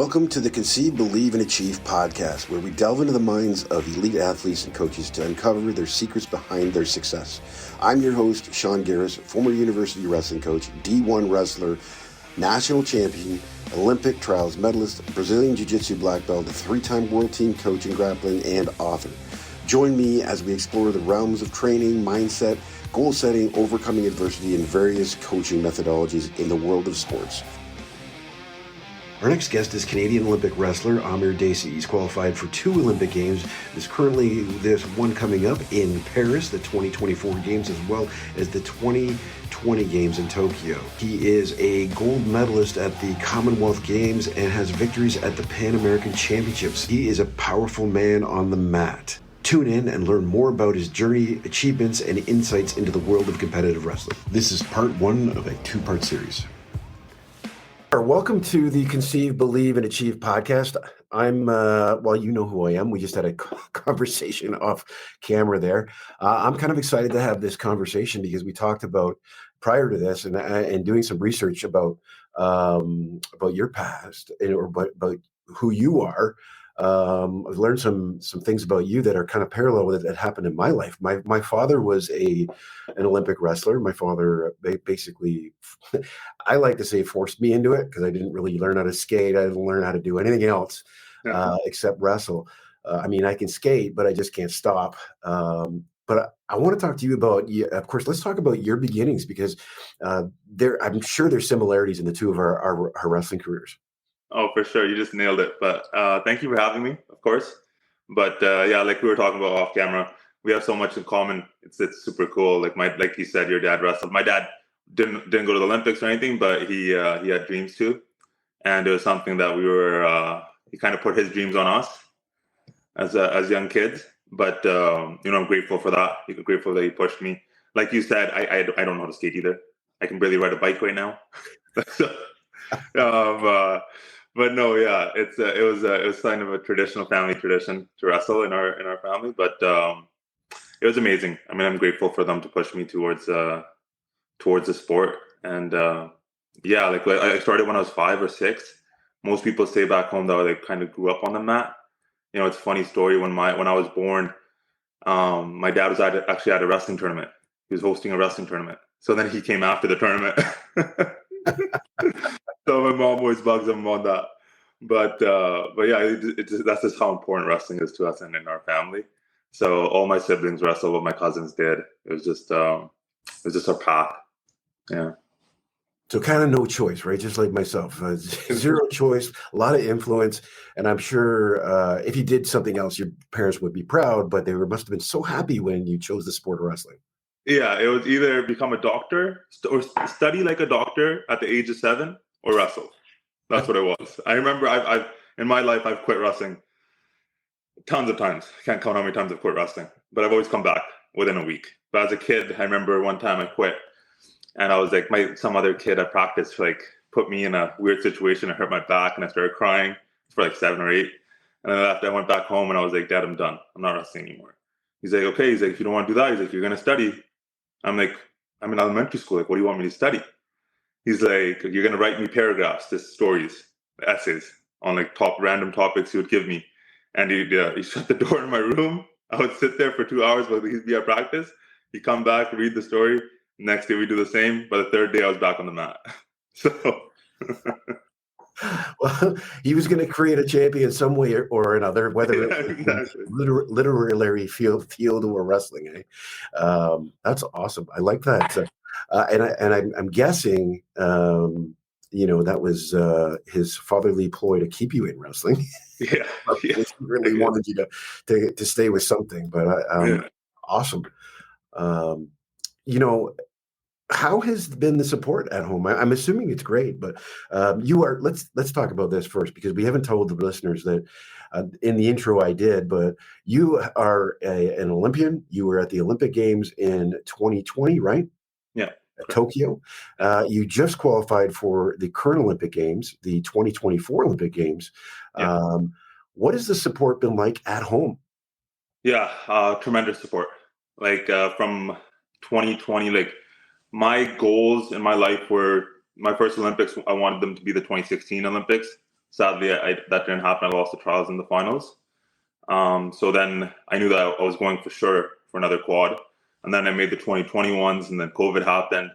Welcome to the Conceive, Believe, and Achieve podcast, where we delve into the minds of elite athletes and coaches to uncover their secrets behind their success. I'm your host, Sean Garris, former university wrestling coach, D1 wrestler, national champion, Olympic trials medalist, Brazilian Jiu-Jitsu black belt, a three-time world team coach in grappling, and author. Join me as we explore the realms of training, mindset, goal setting, overcoming adversity, and various coaching methodologies in the world of sports. Our next guest is Canadian Olympic wrestler Amar Dhesi. He's qualified for 2 Olympic Games. There's currently one coming up in Paris, the 2024 Games, as well as the 2020 Games in Tokyo. He is a gold medalist at the Commonwealth Games and has victories at the Pan American Championships. He is a powerful man on the mat. Tune in and learn more about his journey, achievements, and insights into the world of competitive wrestling. This is part 1 of a 2-part series. Welcome to the Conceive, Believe, and Achieve podcast. I'm, you know who I am. We just had a conversation off camera there. I'm kind of excited to have this conversation because we talked about prior to this and doing some research about your past or about who you are. I've learned some things about you that are kind of parallel with it that happened in my life. My father was an Olympic wrestler. My father basically, I like to say, forced me into it because I didn't really learn how to skate. I didn't learn how to do anything else except wrestle. I can skate, but I just can't stop. But I want to talk to you about, of course, let's talk about your beginnings because I'm sure there's similarities in the two of our wrestling careers. Oh, for sure. You just nailed it. But thank you for having me, of course. But like we were talking about off camera, we have so much in common. It's super cool. Like you said, your dad wrestled. My dad didn't go to the Olympics or anything, but he had dreams too. And it was something that he kind of put his dreams on us as young kids. But, I'm grateful for that. I'm grateful that he pushed me. Like you said, I don't know how to skate either. I can barely ride a bike right now. But no, yeah, it was kind of a traditional family tradition to wrestle in our family, but it was amazing. I mean, I'm grateful for them to push me towards the sport, and I started when I was 5 or 6. Most people say back home that I kind of grew up on the mat. It's a funny story. When I was born, my dad was actually at a wrestling tournament. He was hosting a wrestling tournament, so then he came after the tournament. So my mom always bugs him on that, but yeah, that's just how important wrestling is to us and in our family. So all my siblings wrestled, what my cousins did. It was just our path. Yeah. So kind of no choice, right? Just like myself, zero choice, a lot of influence, and I'm sure if you did something else, your parents would be proud, but they must have been so happy when you chose the sport of wrestling. Yeah, it was either become a doctor or study like a doctor at the age of 7 or wrestle. That's what it was. I remember I've in my life, I've quit wrestling tons of times. I can't count how many times I've quit wrestling, but I've always come back within a week. But as a kid, I remember one time I quit and I was like, some other kid at practice put me in a weird situation. I hurt my back and I started crying for 7 or 8. And then after I went back home and I was like, Dad, I'm done. I'm not wrestling anymore. He's like, okay. He's like, if you don't want to do that, he's like, you're going to study. I'm like, I'm in elementary school. Like, what do you want me to study? He's like, you're going to write me paragraphs, just stories, essays on top random topics he would give me. And he shut the door in my room. I would sit there for 2 hours while he'd be at practice. He'd come back, read the story. Next day we do the same. By the 3rd day, I was back on the mat. So... Well, he was going to create a champion some way or another, whether exactly. literary field or wrestling. That's awesome. I like that. And I'm guessing, that was his fatherly ploy to keep you in wrestling. Yeah. He really wanted you to stay with something, but awesome. How has been the support at home? I'm assuming it's great, but you are. Let's talk about this first because we haven't told the listeners that in the intro I did. But you are an Olympian. You were at the Olympic Games in 2020, right? Yeah, Tokyo. You just qualified for the current Olympic Games, the 2024 Olympic Games. Yeah. What has the support been like at home? Yeah, tremendous support. From 2020, my goals in my life were my first Olympics. I wanted them to be the 2016 Olympics. Sadly, that didn't happen. I lost the trials in the finals. So then I knew that I was going for sure for another quad. And then I made the 2021s, and then COVID happened.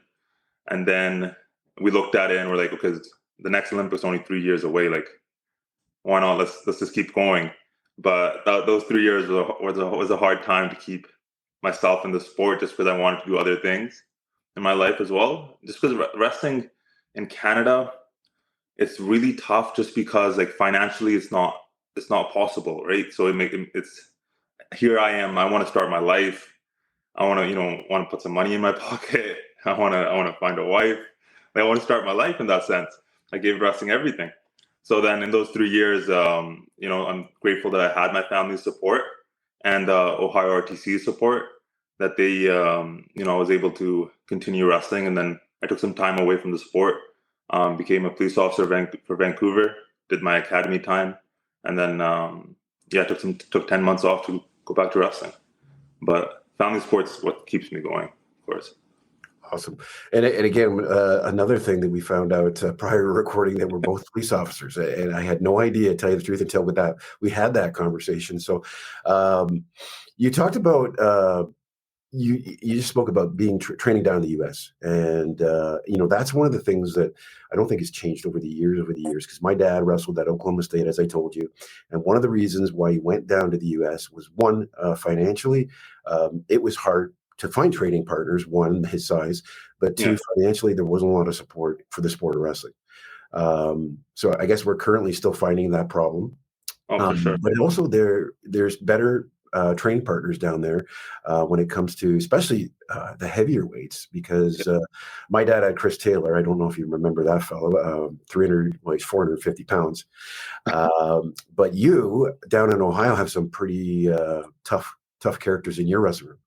And then we looked at it and we're like, okay, the next Olympics only 3 years away. Like, why not? Let's just keep going. But those 3 years was a hard time to keep myself in the sport, just because I wanted to do other things in my life as well. Just because wrestling in Canada, it's really tough, just because like financially it's not possible, right? So it's here I am. I want to start my life. I want to put some money in my pocket. I want to find a wife. I want to start my life in that sense. I gave wrestling everything. So then in those 3 years, I'm grateful that I had my family's support and Ohio RTC's support, that they, I was able to continue wrestling. And then I took some time away from the sport, became a police officer for Vancouver, did my academy time, and then, took 10 months off to go back to wrestling. But family sports is what keeps me going, of course. Awesome. And again, another thing that we found out prior to recording, that we're both police officers, and I had no idea, to tell you the truth, until we had that conversation. So you talked about you just spoke about being training down in the U.S. and that's one of the things that I don't think has changed over the years. Because my dad wrestled at Oklahoma State, as I told you, and one of the reasons why he went down to the U.S. was, one, financially, it was hard to find training partners, one, his size, but two, financially, there wasn't a lot of support for the sport of wrestling. So I guess we're currently still finding that problem. Oh, for sure. But also there's better training partners down there when it comes to, especially the heavier weights, because my dad had Chris Taylor. I don't know if you remember that fellow, he's 450 pounds. But you down in Ohio have some pretty tough characters in your wrestling room.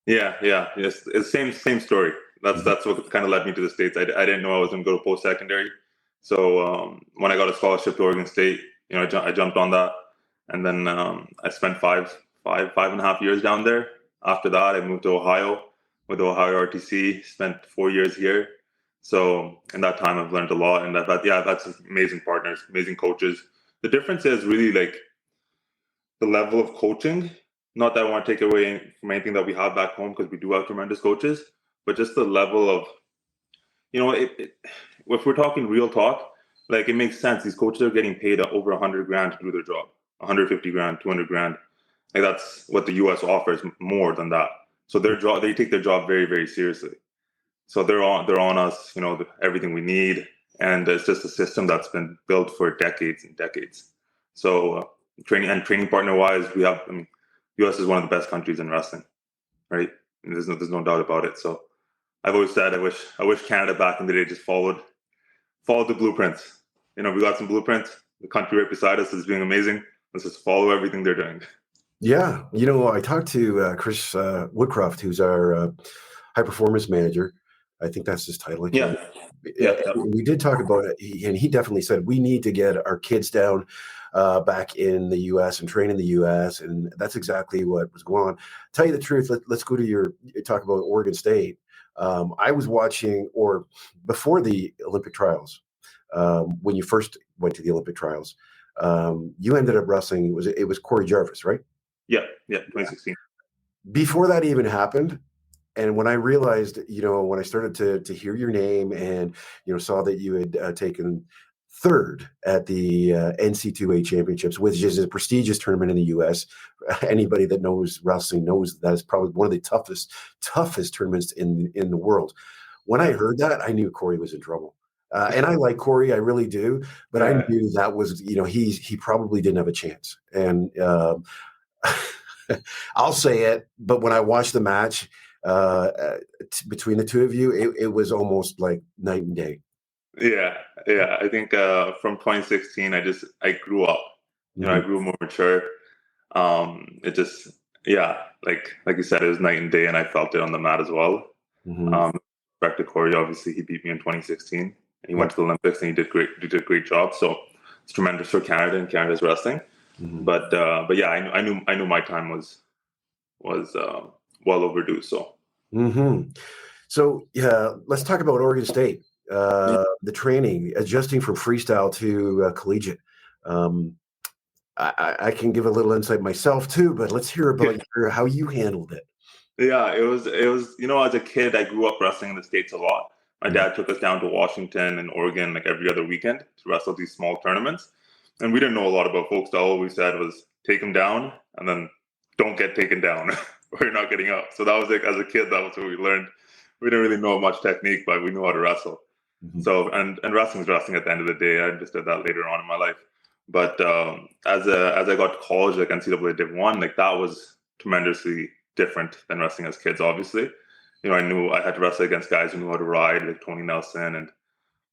Yeah. It's same story. That's what kind of led me to the States. I didn't know I was going to go to post-secondary. So when I got a scholarship to Oregon State, I jumped on that. And then I spent five and a half years down there. After that, I moved to Ohio with Ohio RTC, spent 4 years here. So in that time, I've learned a lot. And that's amazing partners, amazing coaches. The difference is really like the level of coaching. Not that I want to take away from anything that we have back home, because we do have tremendous coaches, but just the level of, if we're talking real talk, like, it makes sense. These coaches are getting paid over $100,000 to do their job, $150,000, $200,000. Like, that's what the U.S. offers, more than that. So they take their job very, very seriously. So they're on us, everything we need, and it's just a system that's been built for decades and decades. So training partner wise, U.S. is one of the best countries in wrestling, right? And there's no doubt about it. So I've always said I wish Canada back in the day just followed the blueprints. We got some blueprints. The country right beside us is doing amazing. Let's just follow everything they're doing. Yeah, I talked to Chris Woodcroft, who's our high performance manager. I think that's his title. Yeah. We did talk about it, and he definitely said we need to get our kids down back in the U.S. and train in the U.S. And that's exactly what was going on. Tell you the truth, let's go to talk about Oregon State. I was watching, or before the Olympic trials, when you first went to the Olympic trials, you ended up wrestling. It was Corey Jarvis, right? Yeah, 2016. Before that even happened, and when I realized, when I started to hear your name and, saw that you had taken third at the NC2A championships, which is a prestigious tournament in the U.S. Anybody that knows wrestling knows that is probably one of the toughest tournaments in the world. When I heard that, I knew Corey was in trouble. And I like Corey, I really do, but I knew that was, he probably didn't have a chance. And I'll say it, but when I watched the match between the two of you, it was almost like night and day. Yeah. I think from 2016, I grew up. I grew more mature. It just, like you said, it was night and day, and I felt it on the mat as well. Back to Corey, obviously, he beat me in 2016. He went to the Olympics, and he did a great job. So it's tremendous for Canada and Canada's wrestling. But yeah, I knew my time was well overdue. So. So let's talk about Oregon State. The training, adjusting from freestyle to collegiate. I can give a little insight myself too, but let's hear about how you handled it. Yeah, it was, as a kid, I grew up wrestling in the States a lot. My dad took us down to Washington and Oregon like every other weekend to wrestle these small tournaments. And we didn't know a lot about folk style. All we said was take them down and then don't get taken down or you're not getting up. So that was like, as a kid, that was what we learned. We didn't really know much technique, but we knew how to wrestle. So, and wrestling is wrestling at the end of the day. I understood that later on in my life. But as I got to college, like NCAA Div 1, like that was tremendously different than wrestling as kids, obviously. I knew I had to wrestle against guys who knew how to ride, like Tony Nelson and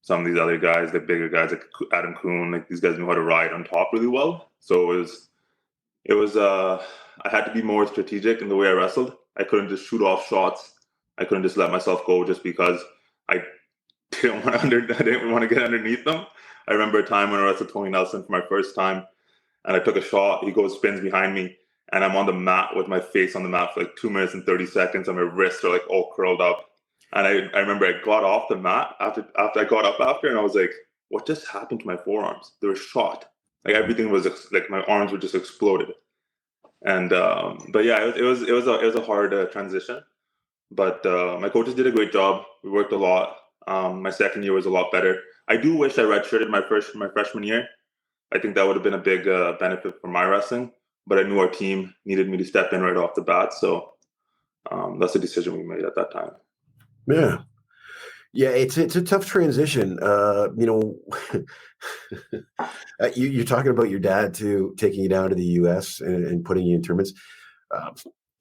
some of these other guys, the bigger guys like Adam Kuhn, like these guys knew how to ride on top really well. So I had to be more strategic in the way I wrestled. I couldn't just shoot off shots. I couldn't just let myself go just because I didn't want to get underneath them. I remember a time when I wrestled Tony Nelson for my first time and I took a shot. He spins behind me, and I'm on the mat with my face on the mat for like 2 minutes and 30 seconds, and my wrists are like all curled up. And I remember I got off the mat after I got up after, and I was like, what just happened to my forearms? They were shot. Like everything was like my arms were just exploded. And but yeah, it was a hard transition. But my coaches did a great job. We worked a lot. My second year was a lot better. I do wish I redshirted my freshman year. I think that would have been a big benefit for my wrestling. But I knew our team needed me to step in right off the bat, so that's the decision we made at that time. Yeah. Yeah, it's a tough transition. You're talking about your dad too, taking you down to the U.S. and putting you in tournaments.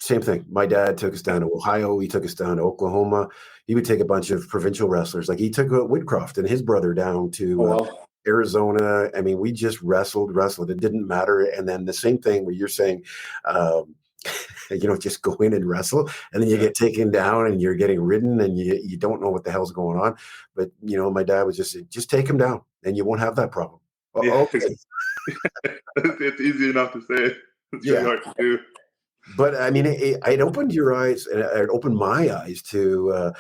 Same thing. My dad took us down to Ohio. He took us down to Oklahoma. He would take a bunch of provincial wrestlers. Like he took Woodcroft and his brother down to Arizona. I mean, we just wrestled. It didn't matter. And then the same thing where you're saying, just go in and wrestle, and then you get taken down and you're getting ridden and you don't know what the hell's going on. But, my dad was just take him down and you won't have that problem. Okay. It's easy enough to say. It's really hard to do. But I mean, it opened your eyes, and it opened my eyes to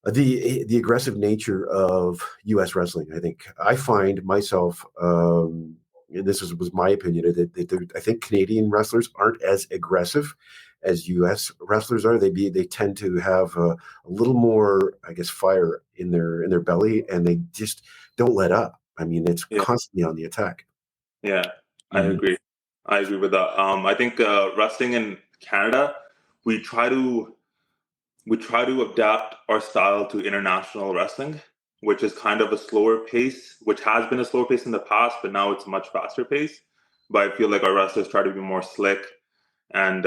the aggressive nature of U.S. wrestling. I think I find myself, and this was my opinion, that I think Canadian wrestlers aren't as aggressive as U.S. wrestlers are. They tend to have a little more, I guess, fire in their belly, and they just don't let up. I mean, it's constantly on the attack. Yeah, I agree. I agree with that. I think wrestling in Canada, we try to adapt our style to international wrestling, which is kind of a slower pace, which has been a slower pace in the past, but now it's a much faster pace. But I feel like our wrestlers try to be more slick and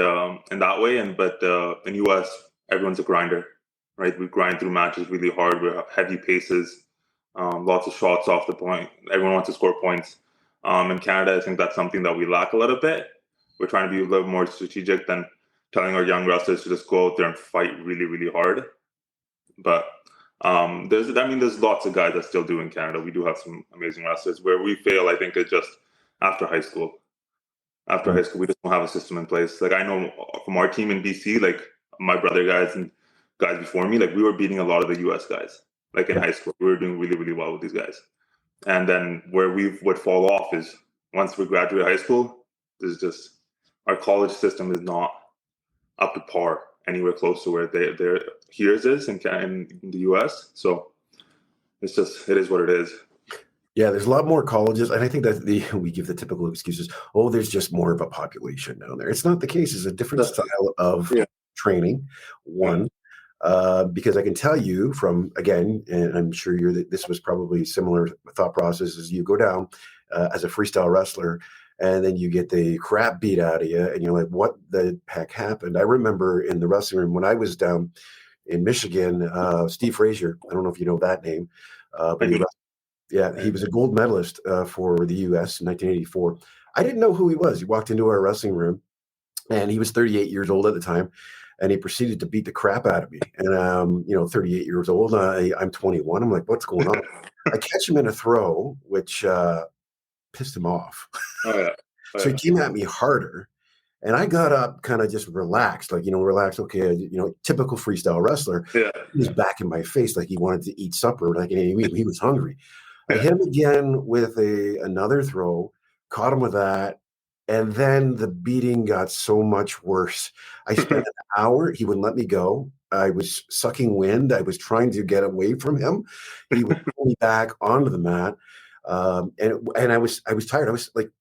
in that way. But in US, everyone's a grinder, right? We grind through matches really hard. We have heavy paces, lots of shots off the point. Everyone wants to score points. In Canada, I think that's something that we lack a little bit. We're trying to be a little more strategic than telling our young wrestlers to just go out there and fight really, really hard. But there's lots of guys that still do in Canada. We do have some amazing wrestlers. Where we fail, I think, is just after high school. After high school, we just don't have a system in place. Like I know from our team in BC, like my brother guys and guys before me, like we were beating a lot of the US guys. Like in high school, we were doing really, really well with these guys. And then where we would fall off is once we graduate high school, there's just our college system is not up to par anywhere close to where their here's is in the US. So it is what it is. Yeah, there's a lot more colleges, and I think that we give the typical excuses. Oh, there's just more of a population down there. It's not the case. It's a different style of training. One. Because I can tell you from, again, and I'm sure this was probably similar thought process as you go down as a freestyle wrestler, and then you get the crap beat out of you, and you're like, what the heck happened? I remember in the wrestling room when I was down in Michigan, Steve Frazier, I don't know if you know that name, but he was a gold medalist for the U.S. in 1984. I didn't know who he was. He walked into our wrestling room, and he was 38 years old at the time. And he proceeded to beat the crap out of me. And, 38 years old, I'm 21. I'm like, what's going on? I catch him in a throw, which pissed him off. So he came at me harder. And I got up kind of just relaxed, relaxed. Okay, typical freestyle wrestler. Yeah. He was back in my face like he wanted to eat supper. Like he was hungry. I hit him again with another throw, caught him with that, and then the beating got so much worse. I spent an hour. He wouldn't let me go. I was sucking wind. I was trying to get away from him. He would pull me back onto the mat. And I was tired. I was like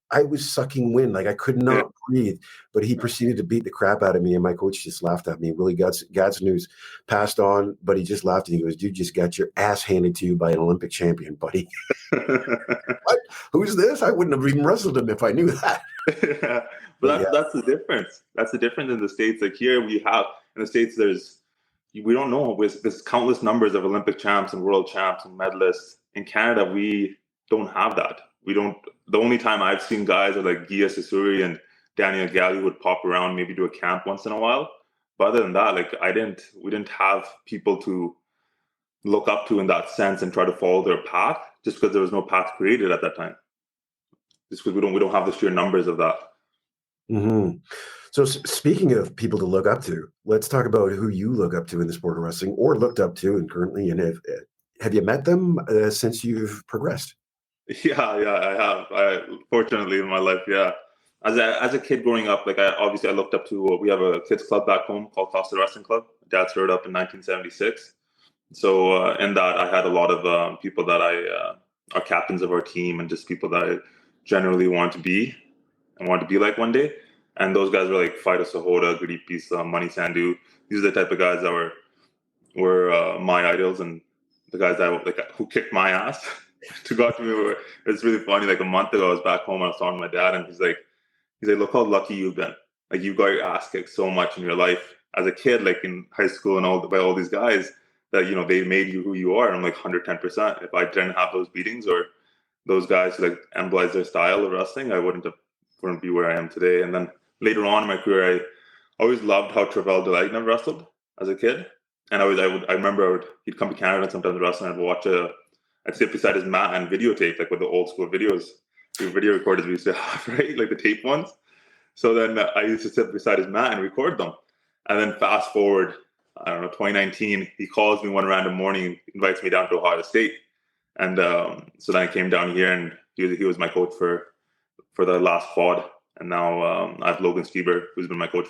I was sucking wind, like I could Yeah. not breathe. But he proceeded to beat the crap out of me, and my coach just laughed at me. Willie Gadsnews passed on, but he just laughed and he goes, "You just got your ass handed to you by an Olympic champion, buddy." What? Who's this? I wouldn't have even wrestled him if I knew that. Yeah. But But that's the difference. That's the difference in the States. Like here we have in the States, we don't know. There's countless numbers of Olympic champs and world champs and medalists. In Canada, we don't have that. We don't. The only time I've seen guys are like Gia Sisuri and Daniel Galli would pop around, maybe do a camp once in a while. But other than that, like we didn't have people to look up to in that sense and try to follow their path, just because there was no path created at that time. Just because we don't have the sheer numbers of that. Mm-hmm. So speaking of people to look up to, let's talk about who you look up to in the sport of wrestling or looked up to and currently. And have you met them since you've progressed? Yeah, I have. Fortunately in my life, yeah. As a kid growing up, like I looked up to. We have a kids club back home called Costa Wrestling Club. Dad started up in 1976. So in that, I had a lot of people that are captains of our team and just people that I generally want to be and want to be like one day. And those guys were like Fido Sahota, Guri Pisa, Mani Sandhu. These are the type of guys that were my idols and the guys that like who kicked my ass. To God to me, it's really funny. Like a month ago, I was back home and I was talking to my dad, and he's like, look how lucky you've been. Like you got your ass kicked so much in your life as a kid, like in high school and by all these guys that they made you who you are. And I'm like 110%. If I didn't have those beatings or those guys who like embellize their style of wrestling, I wouldn't be where I am today. And then later on in my career, I always loved how Travell Delegna wrestled as a kid. And I remember he'd come to Canada and sometimes wrestle, and I'd sit beside his mat and videotape, like with the old school videos, the video recorders we used to have, right? Like the tape ones. So then I used to sit beside his mat and record them. And then fast forward, I don't know, 2019, he calls me one random morning, invites me down to Ohio State. And so then I came down here, and he was my coach for the last quad. And now I have Logan Stieber, who's been my coach.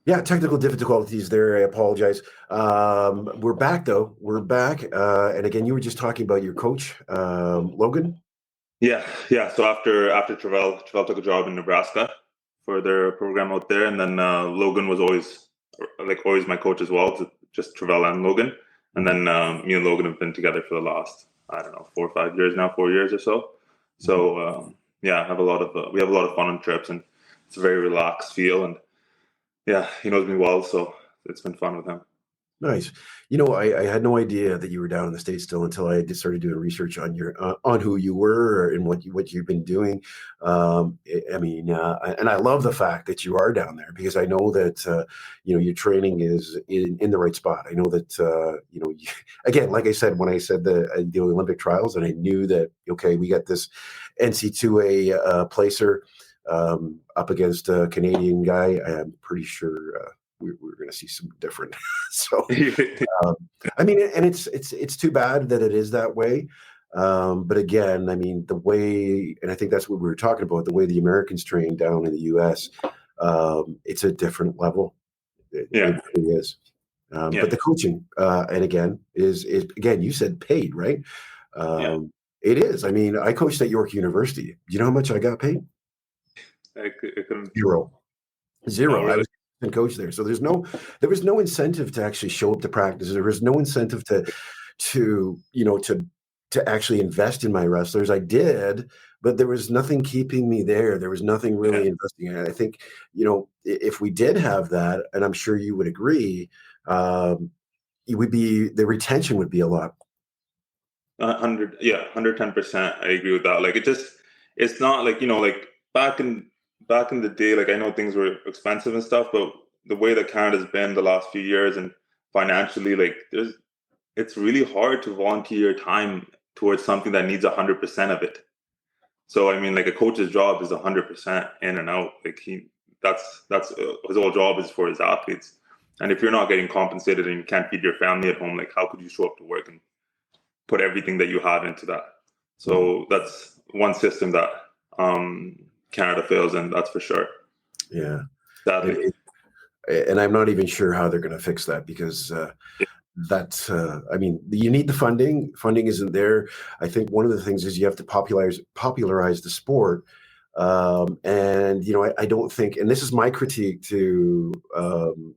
Yeah, technical difficulties there. I apologize. We're back, though. We're back. And again, you were just talking about your coach, Logan. Yeah. So after Travell took a job in Nebraska for their program out there, and then Logan was always my coach as well, just Travell and Logan. And then me and Logan have been together for the last, I don't know, 4 or 5 years now, 4 years or so. So yeah, we have a lot of fun on trips, and it's a very relaxed feel. And yeah, he knows me well, so it's been fun with him. Nice. I had no idea that you were down in the States still until I just started doing research on on who you were and what you've been doing. And I love the fact that you are down there, because I know that your training is in the right spot. I know that again, like I said, when I said the Olympic trials, and I knew that we got this NC2A placer up against a Canadian guy. I'm pretty sure we're going to see some different. So, and it's too bad that it is that way. But again, the way, and I think that's what we were talking about, the way the Americans train down in the U.S., it's a different level. It really is. But the coaching, and again, is again, you said paid, right? It is. I coached at York University. Do you know how much I got paid? Zero. Oh, really? I was a coach there, so there was no incentive to actually show up to practice. There was no incentive to actually invest in my wrestlers. I did, but there was nothing keeping me there. There was nothing really investing in it. I think if we did have that, and I'm sure you would agree, the retention would be a lot. 110%. I agree with that. Like it's not like like back in the day, like I know things were expensive and stuff, but the way that Canada's been the last few years and financially, like it's really hard to volunteer your time towards something that needs 100% of it. So like a coach's job is 100% in and out. Like that's his whole job is for his athletes. And if you're not getting compensated and you can't feed your family at home, like how could you show up to work and put everything that you have into that? So that's one system that Canada fails in, that's for sure. Yeah. Sadly. And I'm not even sure how they're going to fix that, because that's, I mean, you need the funding. Funding isn't there. I think one of the things is you have to popularize the sport. And, I don't think, and this is my critique to,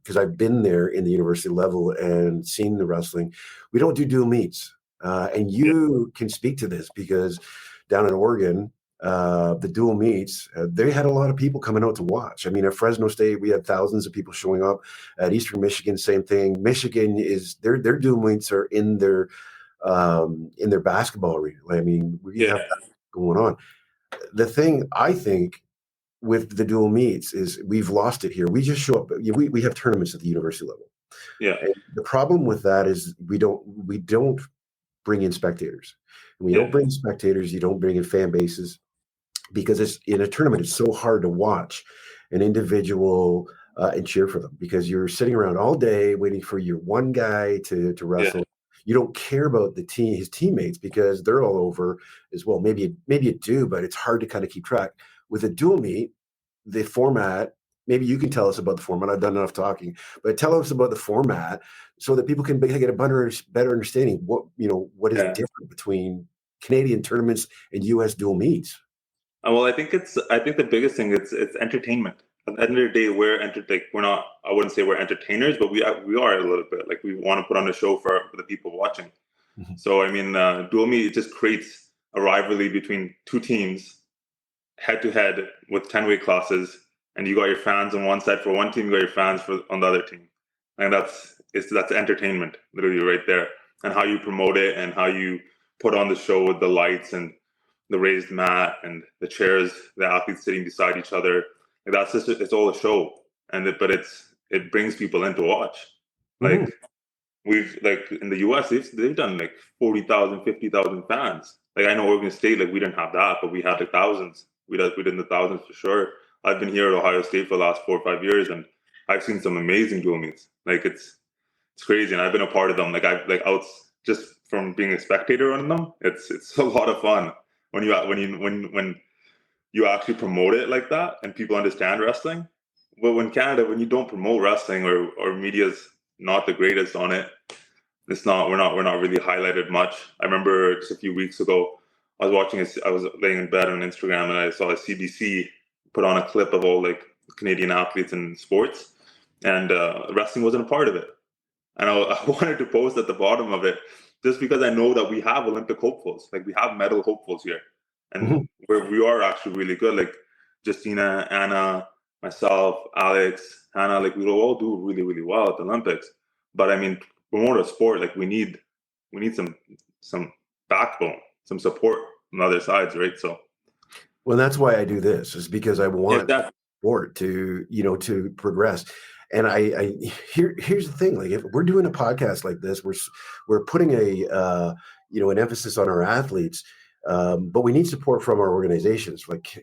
because I've been there in the university level and seen the wrestling, we don't do dual meets. And you can speak to this, because down in Oregon, the dual meets, they had a lot of people coming out to watch. I mean, at Fresno State, we had thousands of people showing up. At Eastern Michigan, same thing. Michigan is their dual meets are in their basketball arena. I mean, we have that going on. The thing I think with the dual meets is we've lost it here. We just show up. We have tournaments at the university level. Yeah. And the problem with that is we don't bring in spectators. And we don't bring spectators. You don't bring in fan bases, because it's in a tournament. It's so hard to watch an individual and cheer for them, because you're sitting around all day waiting for your one guy to wrestle. You don't care about his teammates, because they're all over as well. Maybe you do, but it's hard to kind of keep track. With a dual meet, the format, maybe you can tell us about the format. I've done enough talking, but tell us about the format so that people can get a better understanding what is different between Canadian tournaments and US dual meets. Well, I think the biggest thing it's entertainment. At the end of the day, we're not. I wouldn't say we're entertainers, but we are a little bit. Like, we want to put on a show for the people watching. Mm-hmm. So I mean, dual meet, it just creates a rivalry between two teams, head to head, with 10 weight classes, and you got your fans on one side for one team, you got your fans on the other team, and that's entertainment, literally, right there. And how you promote it, and how you put on the show with the lights and the raised mat and the chairs, the athletes sitting beside each other. Like, that's just, it's all a show. But it brings people in to watch. Like, we've, like, in the US, they've done like 40,000, 50,000 fans. Like, I know Oregon State, like, we didn't have that, but we had the thousands. We did in the thousands for sure. I've been here at Ohio State for the last 4 or 5 years, and I've seen some amazing dual meets. Like, it's crazy, and I've been a part of them. Like, out just from being a spectator on them, it's a lot of fun. When you actually promote it like that and people understand wrestling. But when you don't promote wrestling, or media's not the greatest on it, we're not really highlighted much. I remember just a few weeks ago, I was laying in bed on Instagram, and I saw a CBC put on a clip of all, like, Canadian athletes in sports, and wrestling wasn't a part of it. And I wanted to post at the bottom of it, just because I know that we have Olympic hopefuls. Like, we have medal hopefuls here. And we are actually really good. Like, Justina, Anna, myself, Alex, Hannah, like, we all do really, really well at the Olympics. But I mean, promote a sport, like, we need some backbone, some support on the other sides, right? So, well, that's why I do this, is because I want sport to progress. And here's the thing: like, if we're doing a podcast like this, we're putting an emphasis on our athletes, but we need support from our organizations, like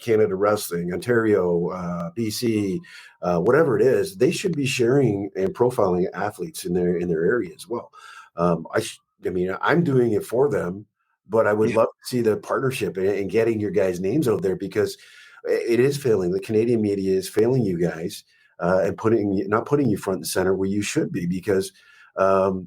Canada Wrestling, Ontario, BC, whatever it is. They should be sharing and profiling athletes in their area as well. I mean, I'm doing it for them, but I would love to see the partnership and getting your guys' names out there, because it is failing. The Canadian media is failing you guys. And not putting you front and center where you should be, because it'll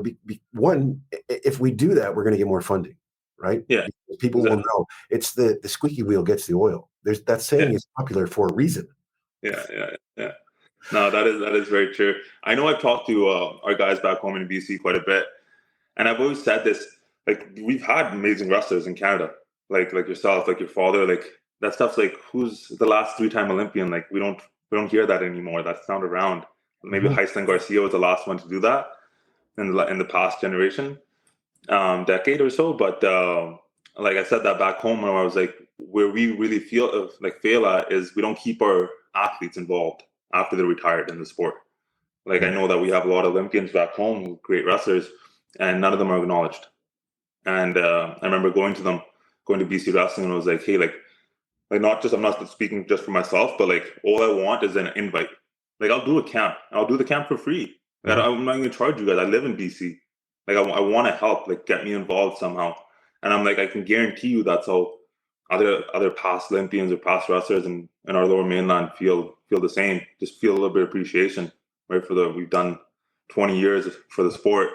be one. If we do that, we're going to get more funding, right? Yeah, because people will know. It's the squeaky wheel gets the oil. There's that saying is popular for a reason. Yeah. No, that is very true. I know I've talked to our guys back home in BC quite a bit, and I've always said this: like, we've had amazing wrestlers in Canada, like yourself, like your father, like that stuff's like, who's the last 3-time Olympian? Like, we don't hear that anymore. That's not around. Maybe Heisling Garcia was the last one to do that in the past generation, decade or so. But like I said that back home, when I was like, where we really fail at is we don't keep our athletes involved after they're retired in the sport. Like, I know that we have a lot of Olympians back home, great wrestlers, and none of them are acknowledged. And I remember going to BC Wrestling, and I was like, hey, like, I'm not speaking just for myself, but like, all I want is an invite. Like, I'll do a camp. I'll do the camp for free. Like, I'm not going to charge you guys. I live in BC. Like, I want to help. Like, get me involved somehow. And I'm like, I can guarantee you that's how other past Olympians or past wrestlers in our lower mainland feel the same. Just feel a little bit of appreciation, right? We've done 20 years for the sport.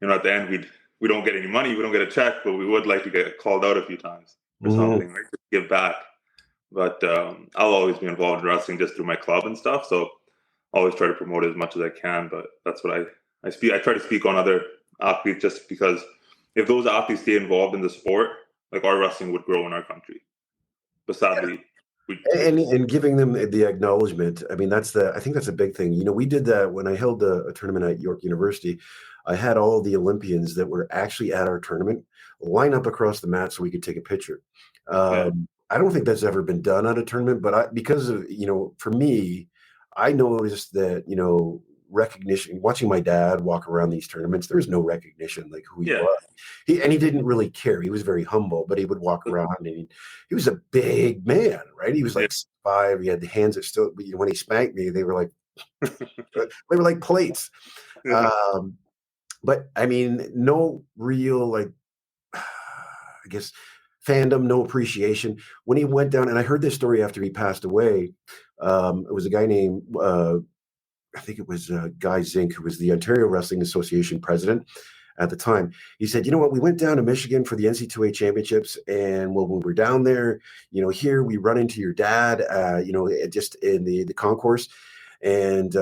At the end we don't get any money, we don't get a check, but we would like to get called out a few times for something, right? To give back. But I'll always be involved in wrestling just through my club and stuff. So I always try to promote it as much as I can. But that's what I speak. I try to speak on other athletes just because if those athletes stay involved in the sport, like our wrestling would grow in our country. But sadly, and giving them the acknowledgement. I mean, I think that's a big thing. We did that when I held a tournament at York University. I had all the Olympians that were actually at our tournament line up across the mat so we could take a picture. I don't think that's ever been done at a tournament, but because of, for me, I noticed that, recognition, watching my dad walk around these tournaments, there was no recognition like who he was. He didn't really care. He was very humble, but he would walk around and he was a big man, right? He was like 6'5". He had the hands that still, when he spanked me, they were like plates. But I mean, no real, like, I guess, fandom, no appreciation. When he went down, and I heard this story after he passed away, it was a guy named, I think it was Guy Zink, who was the Ontario Wrestling Association president at the time. He said, you know what, we went down to Michigan for the NC2A championships, and when we were down there, here we run into your dad, just in the concourse. And,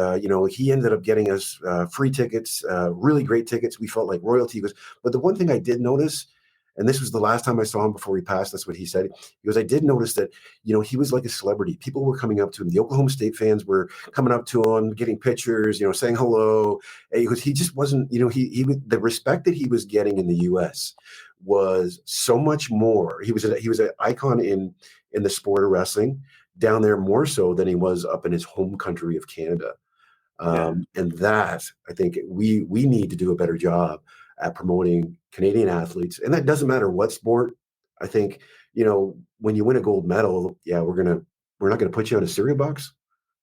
he ended up getting us free tickets, really great tickets. We felt like royalty. But the one thing I did notice, and this was the last time I saw him before he passed, that's what he said. He goes, I did notice that, he was like a celebrity. People were coming up to him. The Oklahoma State fans were coming up to him, getting pictures, saying hello. And he just wasn't, the respect that he was getting in the U.S. was so much more. He was an icon in the sport of wrestling down there, more so than he was up in his home country of Canada. And that, I think we need to do a better job at promoting Canadian athletes. And that doesn't matter what sport. I think, when you win a gold medal, we're not gonna put you on a cereal box.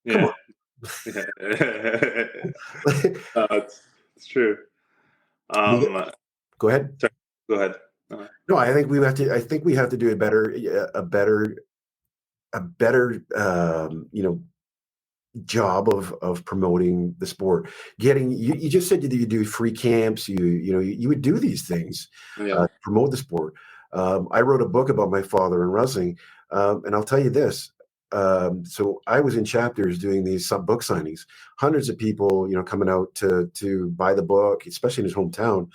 Come on. It's true. Go ahead. Sorry, go ahead. No, I think we have to do a better job of promoting the sport. You just said that you do free camps, you would do these things to promote the sport. I wrote a book about my father in wrestling, and I'll tell you this. So I was in chapters doing these book signings, hundreds of people, coming out to buy the book, especially in his hometown.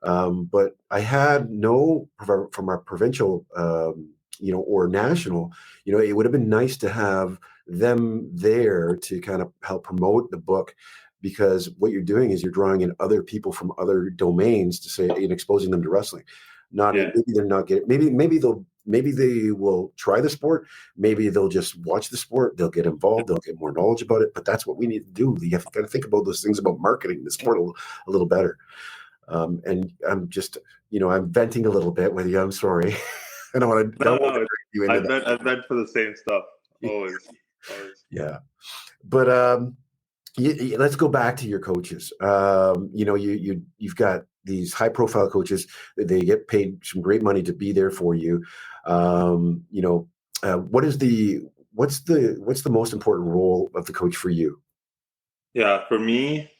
But I had no from our provincial, or national, it would have been nice to have them there to kind of help promote the book, because what you're doing is you're drawing in other people from other domains to say, and exposing them to wrestling. Maybe they're not getting, maybe they will try the sport. Maybe they'll just watch the sport. They'll get involved. They'll get more knowledge about it. But that's what we need to do. You have to think about those things about marketing the sport a little better. And I'm just, I'm venting a little bit with you. I'm sorry. I don't want to you into that. I've meant for the same stuff. Always. Yeah. But let's go back to your coaches. You've got these high profile coaches. They get paid some great money to be there for you. What's the most important role of the coach for you? Yeah, for me,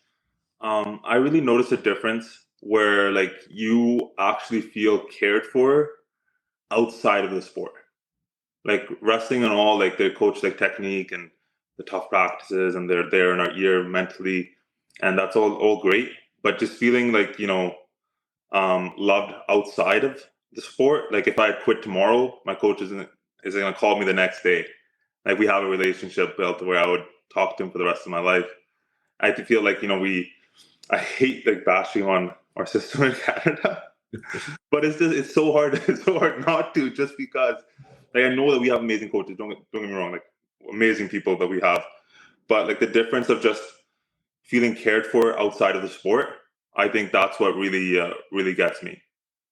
I really noticed a difference where like you actually feel cared for outside of the sport. Like wrestling and all, like they coach like technique and the tough practices, and they're there in our ear mentally, and that's all great. But just feeling like loved outside of the sport. Like if I quit tomorrow, my coach isn't gonna call me the next day. Like we have a relationship built where I would talk to him for the rest of my life. I feel like I hate like bashing on our system in Canada, but it's so hard. It's so hard not to, just because like I know that we have amazing coaches. Don't get me wrong, like amazing people that we have, but like the difference of just feeling cared for outside of the sport, I think that's what really gets me.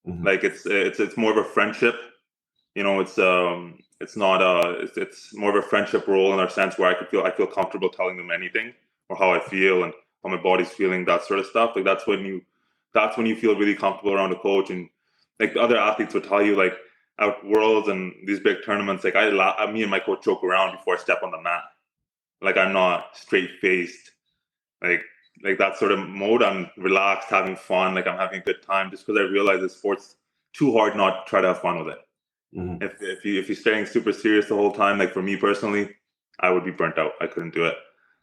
Mm-hmm. Like it's more of a friendship. It's more of a friendship role in our sense where I feel comfortable telling them anything or how I feel and how my body's feeling, that sort of stuff. Like that's when you feel really comfortable around a coach, and like the other athletes would tell you, like at Worlds and these big tournaments, like me and my coach joke around before I step on the mat. Like I'm not straight faced, like that sort of mode. I'm relaxed, having fun, like I'm having a good time, just because I realize the sport's too hard not to try to have fun with it. Mm-hmm. If you're staying super serious the whole time, like for me personally, I would be burnt out. I couldn't do it.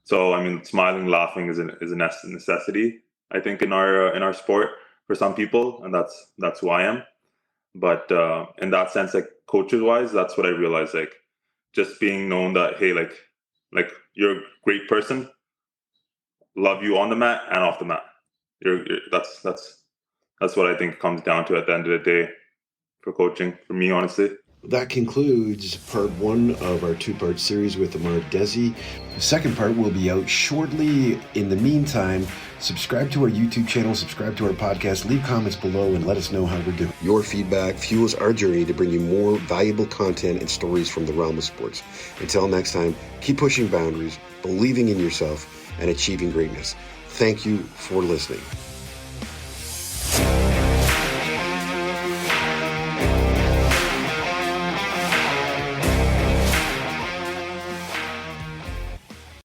So I mean, smiling, laughing is a necessity, I think, in our sport for some people, and that's who I am. But in that sense, like coaches wise, that's what I realized. Like just being known that, hey, like you're a great person, love you on the mat and off the mat. That's what I think comes down to at the end of the day for coaching, for me, honestly. That concludes part 1 of our 2-part series with Amar Dhesi. The second part will be out shortly. In the meantime, subscribe to our YouTube channel, subscribe to our podcast, leave comments below, and let us know how we're doing. Your feedback fuels our journey to bring you more valuable content and stories from the realm of sports. Until next time, keep pushing boundaries, believing in yourself, and achieving greatness. Thank you for listening.